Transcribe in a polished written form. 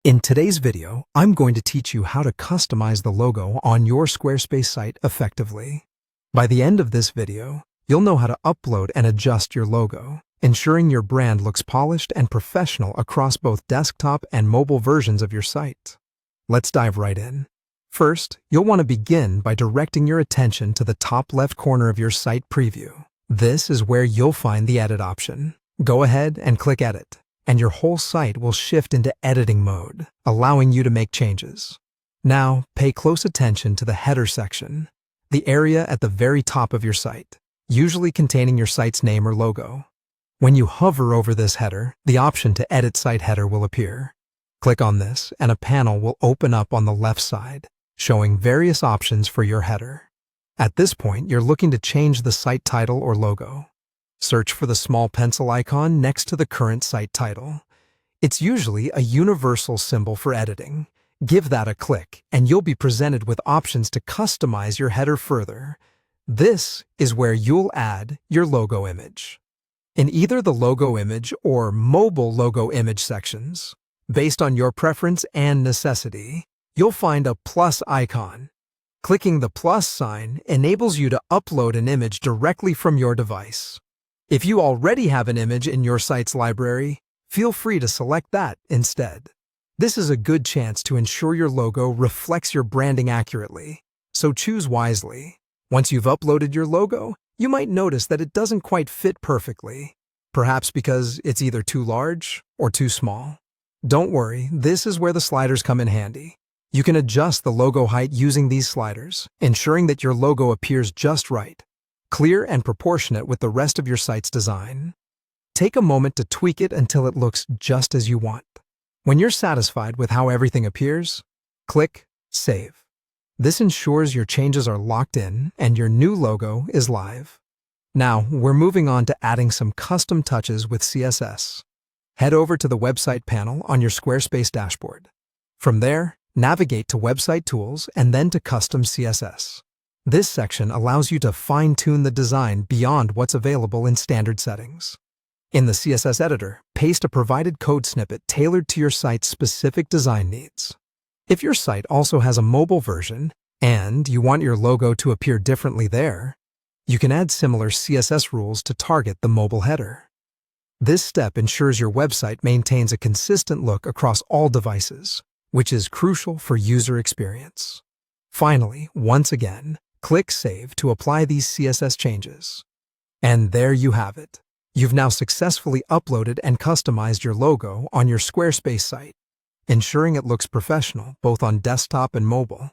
In today's video, I'm going to teach you how to customize the logo on your Squarespace site effectively. By the end of this video, you'll know how to upload and adjust your logo, ensuring your brand looks polished and professional across both desktop and mobile versions of your site. Let's dive right in. First, you'll want to begin by directing your attention to the top left corner of your site preview. This is where you'll find the Edit option. Go ahead and click Edit, and your whole site will shift into editing mode, allowing you to make changes. Now, pay close attention to the header section, the area at the very top of your site, usually containing your site's name or logo. When you hover over this header, the option to edit site header will appear. Click on this, and a panel will open up on the left side, showing various options for your header. At this point, you're looking to change the site title or logo. Search for the small pencil icon next to the current site title. It's usually a universal symbol for editing. Give that a click, and you'll be presented with options to customize your header further. This is where you'll add your logo image. In either the logo image or mobile logo image sections, based on your preference and necessity, you'll find a plus icon. Clicking the plus sign enables you to upload an image directly from your device. If you already have an image in your site's library, feel free to select that instead. This is a good chance to ensure your logo reflects your branding accurately, so choose wisely. Once you've uploaded your logo, you might notice that it doesn't quite fit perfectly, perhaps because it's either too large or too small. Don't worry, this is where the sliders come in handy. You can adjust the logo height using these sliders, ensuring that your logo appears just right, clear and proportionate with the rest of your site's design. Take a moment to tweak it until it looks just as you want. When you're satisfied with how everything appears, click Save. This ensures your changes are locked in and your new logo is live. Now, we're moving on to adding some custom touches with CSS. Head over to the Website panel on your Squarespace dashboard. From there, navigate to Website Tools and then to Custom CSS. This section allows you to fine-tune the design beyond what's available in standard settings. In the CSS editor, paste a provided code snippet tailored to your site's specific design needs. If your site also has a mobile version and you want your logo to appear differently there, you can add similar CSS rules to target the mobile header. This step ensures your website maintains a consistent look across all devices, which is crucial for user experience. Finally, once again, click Save to apply these CSS changes. And there you have it. You've now successfully uploaded and customized your logo on your Squarespace site, ensuring it looks professional both on desktop and mobile.